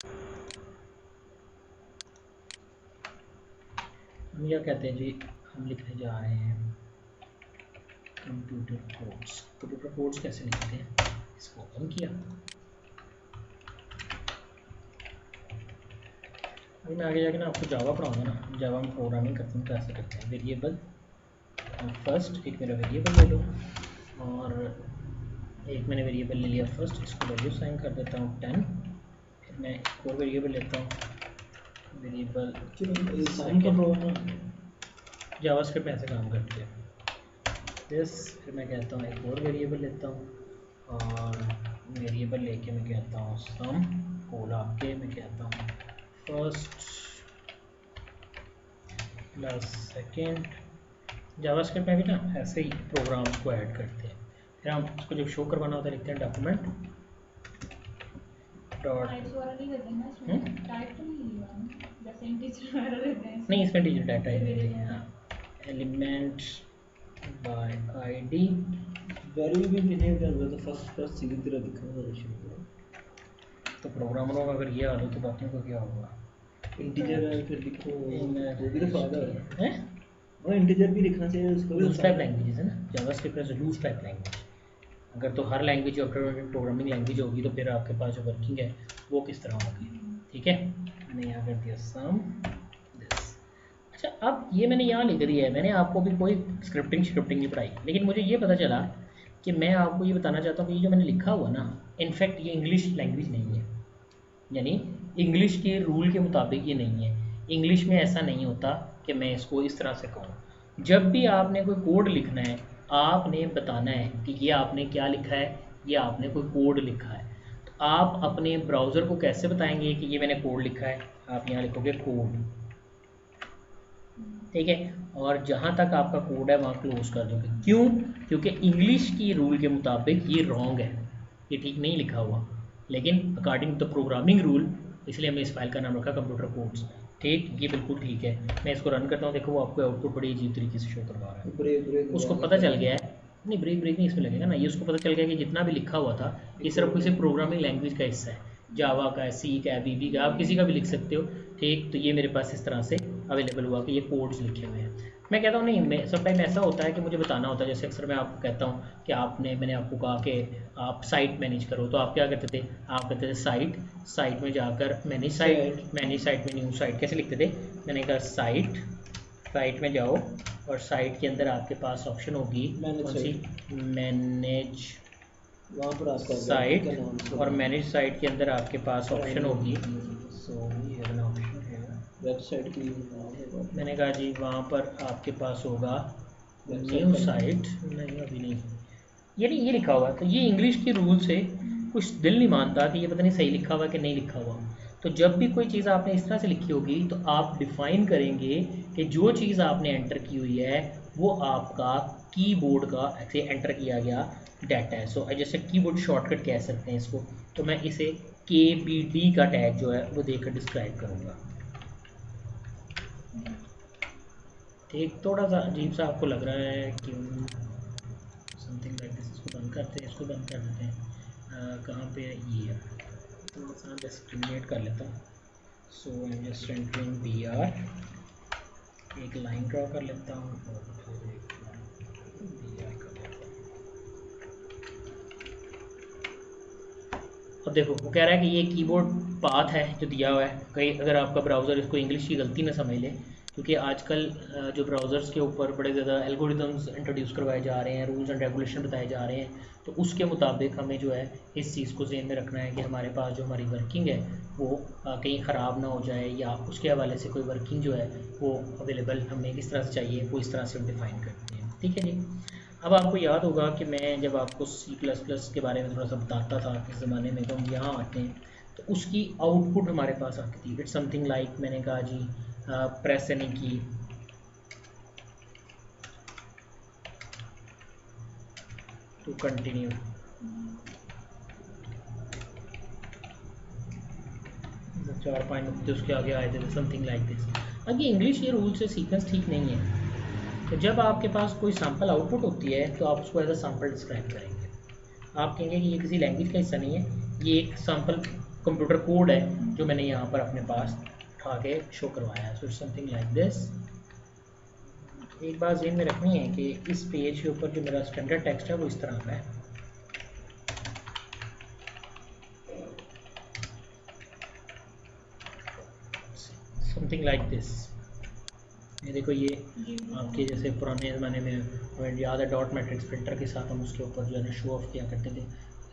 हम क्या कहते हैं जी, हम लिखने जा रहे हैं कंप्यूटर कोड्स। कंप्यूटर कोड्स कैसे लिखते हैं, इसको ओपन किया। अभी मैं आगे जाके ना आपको जावा पढ़ाऊंगा ना, जावा में प्रोग्रामिंग करते हैं कैसे करते हैं। वेरिएबल, फर्स्ट एक मेरा वेरिएबल ले लो, और एक मैंने वेरिएबल ले लिया फर्स्ट, इसको वैल्यू साइन कर देता हूँ 10। फिर मैं एक और वेरिएबल लेता हूँ, वेरिएबल साइन कर दो ना, जावास्क्रिप्ट में ऐसे काम करती है दिस। फिर मैं कहता हूँ एक और वेरिएबल लेता हूँ, और वेरिएबल लेके मैं कहता हूँ सम कोड आपके, मैं कहता हूँ फर्स्ट प्लस सेकेंड। जावास्क्रिप्ट में भी ना ऐसे ही प्रोग्राम्स को ऐड करते हैं। फिर हम उसको जब शो करवाना होता है लिखते हैं डॉक्यूमेंट डॉट, नहीं इसमें डिजिटल डाटा है, एलिमेंट बाय आईडी। वैल्यू भी बिहेव कर रहा था फर्स्ट प्लस सीधी तरह दिखा शुरू। तो प्रोग्रामरों का अगर ये हाल हो तो बाकियों का क्या होगा। इंटीजर है फिर लिखो, वो भी तो फायदा है। और इंटीजर भी लिखना चाहिए उसको भी। लूज टाइप लैंग्वेजेस है ना, JavaScript is loose type language. अगर तो हर लैंग्वेज प्रोग्रामिंग लैंग्वेज होगी तो फिर आपके पास जो वर्किंग है वो किस तरह होगी। ठीक है, मैंने यहाँ कर दिया सम दिस। अच्छा, अब ये मैंने यहाँ लिख दिया है, मैंने आपको भी कोई स्क्रिप्टिंग नहीं पढ़ाई, लेकिन मुझे ये पता चला कि मैं आपको ये बताना चाहता हूँ कि ये जो मैंने लिखा हुआ ना, इनफैक्ट ये इंग्लिश लैंग्वेज नहीं है, यानी इंग्लिश के रूल के मुताबिक ये नहीं है। इंग्लिश में ऐसा नहीं होता कि मैं इसको इस तरह से कहूँ। जब भी आपने कोई कोड लिखना है, आपने बताना है कि ये आपने क्या लिखा है, ये आपने कोई कोड लिखा है। तो आप अपने ब्राउज़र को कैसे बताएंगे कि ये मैंने कोड लिखा है, आप यहाँ लिखोगे कोड, ठीक है, और जहाँ तक आपका कोड है वहाँ क्लोज कर दोगे। क्यों? क्योंकि इंग्लिश की रूल के मुताबिक ये रॉन्ग है, ये ठीक नहीं लिखा हुआ, लेकिन according to the programming rule, इसलिए हमने इस फाइल का नाम रखा कंप्यूटर कोड्स। ठीक, ये बिल्कुल ठीक है। मैं इसको रन करता हूँ, देखो वो आपको आउटपुट बड़ी अजीब तरीके से शो करवा रहा है। ब्रेक उसको पता चल गया है, नहीं ब्रेक नहीं इसमें लगेगा ना, ये उसको पता चल गया कि जितना भी लिखा हुआ था ये सिर्फ किसी प्रोग्रामिंग लैंग्वेज का हिस्सा है, जावा का है, सी का है, बीबी का, आप किसी का भी लिख सकते हो। ठीक, तो ये मेरे पास इस तरह से अवेलेबल हुआ कि ये कोड्स लिखे हुए हैं। मैं कहता हूँ नहीं, मैं सब टाइम ऐसा होता है कि मुझे बताना होता है, जैसे अक्सर मैं आपको कहता हूँ कि मैंने आपको कहा कि आप साइट मैनेज करो, तो आप क्या करते थे, आप कहते थे साइट में जाकर मैनेज साइट में न्यू साइट कैसे लिखते थे, मैंने कहा साइट में जाओ, और साइट के अंदर आपके पास ऑप्शन होगी कौन सी, मैनेज वहाँ पर आपका साइट, और मैनेज साइट के अंदर आपके पास ऑप्शन होगी, सो ये वाला ऑप्शन है वेबसाइट की, मैंने कहा जी वहाँ पर आपके पास होगा न्यू साइट, नहीं अभी नहीं, ये लिखा हुआ है। तो ये इंग्लिश के रूल से कुछ दिल नहीं मानता कि ये पता नहीं सही लिखा हुआ कि नहीं लिखा हुआ। तो जब भी कोई चीज़ आपने इस तरह से लिखी होगी तो आप डिफाइन करेंगे कि जो चीज़ आपने एंटर की हुई है वो आपका कीबोर्ड का ऐसे एंटर किया गया डाटा है। सो जैसे कीबोर्ड शॉर्टकट कह सकते हैं इसको, तो मैं इसे KBD का टैग जो है वो देकर डिस्क्राइब करूँगा। ठीक, थोड़ा सा अजीब सा आपको लग रहा है क्यों, समथिंग लाइक दिस। इसको बंद करते हैं, इसको बंद कर देते हैं। कहाँ पे है ये, थोड़ा सा डिस्क्रिमिनेट कर लेता हूँ। So I am just entering BR, एक लाइन ड्रॉ कर लेता हूँ और फिर एक BR कर लेता हूँ। अब देखो वो कह रहा है कि ये कीबोर्ड पाथ है जो दिया हुआ है, कहीं अगर आपका ब्राउज़र इसको इंग्लिश की गलती ना समझ ले, क्योंकि आजकल जो ब्राउज़र्स के ऊपर बड़े ज़्यादा एल्गोरिदम्स इंट्रोड्यूस करवाए जा रहे हैं, रूल्स एंड रेगुलेशन बताए जा रहे हैं, तो उसके मुताबिक हमें जो है इस चीज़ को ज़हन में रखना है कि हमारे पास जो हमारी वर्किंग है वो कहीं ख़राब ना हो जाए, या उसके हवाले से कोई वर्किंग जो है वो अवेलेबल हमें किस तरह से चाहिए वो इस तरह से हम डिफ़ाइन करते हैं। ठीक है जी। अब आपको याद होगा कि मैं जब आपको C++ के बारे में थोड़ा सा बताता था इस ज़माने में, तो हम यहाँ आते हैं तो उसकी आउटपुट हमारे पास आती थी, इट्स समथिंग लाइक, मैंने कहा जी प्रेस यानी की टू कंटिन्यू, चार पाँच नुकते उसके आगे आए थे, समथिंग लाइक दिस। अब ये इंग्लिश ये रूल से सीक्वेंस ठीक नहीं है, तो जब आपके पास कोई सैम्पल आउटपुट होती है तो आप उसको एज अ सैम्पल डिस्क्राइब करेंगे। आप कहेंगे कि ये किसी लैंग्वेज का हिस्सा नहीं है, ये एक सैम्पल कंप्यूटर कोड है जो मैंने यहाँ पर अपने पास उठा के शो करवाया है। So something like this. एक बात ज़हन में रखनी है कि इस पेज के ऊपर जो मेरा स्टैंडर्ड टेक्स्ट है वो इस तरह का है। Something like this. ये देखो, ये आपके जैसे पुराने ज़माने में हमें याद है डॉट मैट्रिक्स प्रिंटर के साथ हम उसके ऊपर जो है शो ऑफ किया करते थे।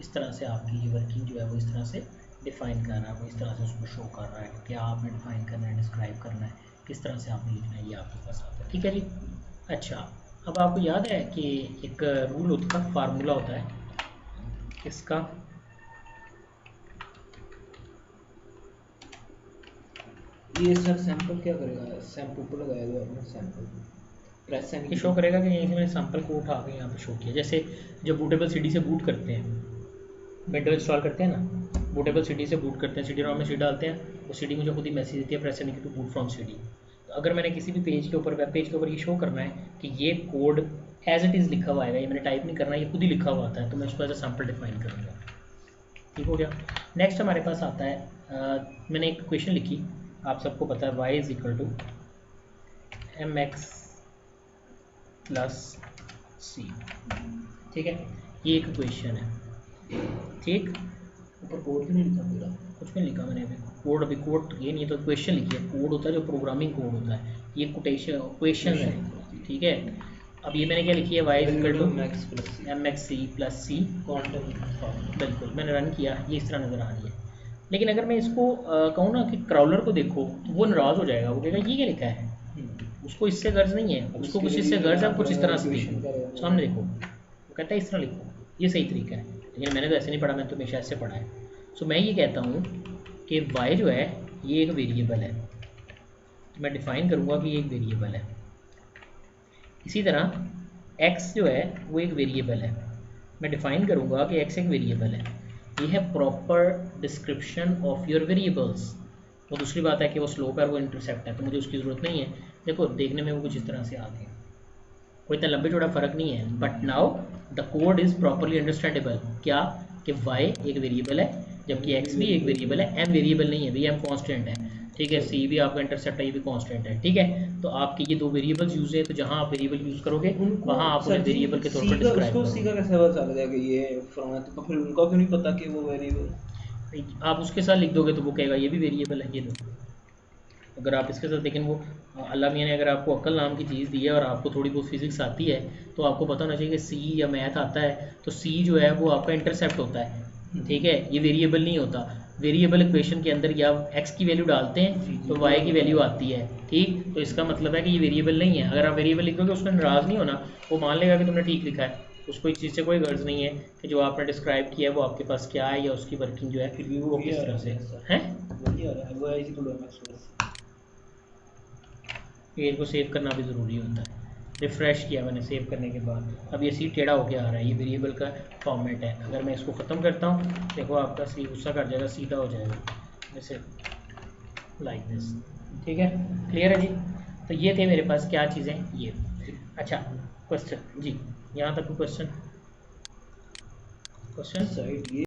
इस तरह से आपकी ये वर्किंग जो है वो इस तरह से डिफ़ाइन कर रहा है, वो इस तरह से उसको शो कर रहा है कि क्या आपने डिफ़ाइन करना है, डिस्क्राइब करना है, किस तरह से आपने लिखना है, ये आपके पास आता है। ठीक है जी। अच्छा, अब आपको याद है कि एक रूल होता है, फार्मूला होता है इसका, ये सर सैंपल क्या करेगा? सैंपल ऊपर लगाया हुआ है सैंपल प्रेस एंड ये शो करेगा कि यहीं से मैंने सैंपल को उठा के यहाँ पे शो किया। जैसे जब बूटेबल सीडी से बूट करते हैं, विंडोज इंस्टॉल करते हैं ना, बूटेबल सीडी से बूट करते हैं, सीडी रोम में सीडी डालते हैं, वो सीडी मुझे खुद ही मैसेज देती है press end to boot from CD. तो अगर मैंने किसी भी पेज के ऊपर, वेब पेज के ऊपर ये शो करना है कि ये कोड एज इट इज़ लिखा हुआ आएगा, ये मैंने टाइप नहीं करना, ये खुद ही लिखा हुआ आता है, तो मैं इसको एज अ सैंपल डिफाइन करूँगा। ठीक हो गया। नेक्स्ट हमारे पास आता है, मैंने एक क्वेश्चन लिखी, आप सबको पता है y is equal to mx plus C. ठीक है, ये एक क्वेश्चन है। ठीक, ऊपर कोड नहीं लिखा मेरा, कुछ नहीं लिखा मैंने अभी कोड ये नहीं, तो क्वेश्चन लिखिए। कोड होता है जो प्रोग्रामिंग कोड होता है, ये कोटेशन क्वेश्चन है। ठीक है, अब ये मैंने क्या लिखी है, y is equal to mx c plus C. बिल्कुल, मैंने रन किया, ये इस तरह नज़र आ रही है। लेकिन अगर मैं इसको कहूँ ना कि क्राउलर को देखो, तो वो नाराज़ हो जाएगा, वो कहेगा ये क्या लिखा है, उसको इससे गर्ज नहीं है, उसको कुछ इससे गर्ज है, कुछ इस तरह से देखो, सामने देखो, वो कहता है इस तरह लिखो, ये सही तरीका है। लेकिन मैंने तो ऐसे नहीं पढ़ा, मैंने तो हमेशा ऐसे पढ़ा है। सो मैं ये कहता हूँ कि y जो है ये एक वेरिएबल है, तो मैं डिफाइन करूँगा कि ये एक वेरिएबल है। इसी तरह x जो है वो एक वेरिएबल है, मैं डिफाइन करूँगा कि x एक वेरिएबल है। ये है proper description of your variables. वो दूसरी बात है कि वो स्लोप है, वो इंटरसेप्ट है, तो मुझे उसकी ज़रूरत नहीं है। देखो, देखने में वो कुछ इस तरह से आ गए, कोई इतना लंबे चौड़ा फ़र्क नहीं है, but now the code is properly understandable. क्या कि y एक वेरिएबल है, जबकि x भी एक वेरिएबल है, m वेरिएबल नहीं है भाई, m कांस्टेंट है। ठीक है, c भी आपका इंटरसेप्ट है, ये भी कांस्टेंट है। ठीक है, तो आपके ये दो वेरिएबल्स यूज है, तो जहाँ आप वेरिएबल यूज़ करोगे वहाँ आप उन्हें वेरिएबल के तौर पर डिस्क्राइब करोगे। उसको का कैसे पता चल जाएगा ये फ्रॉम, तो फिर उनको क्यों नहीं पता कि वो वेरिएबल, आप उसके साथ लिख दोगे तो वो कहेगा ये भी वेरिएबल है, ये लो। अगर आप इसके साथ, लेकिन वो अल्लाह मियाँ ने अगर आपको अक्ल नाम की चीज़ दी है और आपको थोड़ी बहुत फिजिक्स आती है, तो आपको पता होना चाहिए कि सी या मैथ आता है, तो सी जो है वो आपका इंटरसेप्ट होता है। ठीक है, ये वेरिएबल नहीं होता। वेरिएबल इक्वेशन के अंदर या x की वैल्यू डालते हैं तो y की वैल्यू आती है। ठीक, तो इसका मतलब है कि ये वेरिएबल नहीं है। अगर आप वेरिएबल लिखोगे उसमें नाराज़ नहीं होना, वो मान लेगा कि तुमने ठीक लिखा है, उसको इस चीज़ से कोई गर्ज नहीं है कि जो आपने डिस्क्राइब किया है वो आपके पास क्या है या उसकी वर्किंग जो है वो किस तरह से है। पेज को सेव करना भी ज़रूरी होता है। रिफ़्रेश किया मैंने सेव करने के बाद, अब ये सी टेढ़ा होके आ रहा है, ये वेरिएबल का फॉर्मेट है। अगर मैं इसको ख़त्म करता हूँ, देखो आपका सी गुस्सा कर जाएगा, सीधा हो जाएगा जैसे लाइक दिस। ठीक है, क्लियर है जी। तो ये थे मेरे पास क्या चीज़ें, ये। अच्छा, क्वेश्चन जी, यहाँ तक क्वेश्चन साइड ये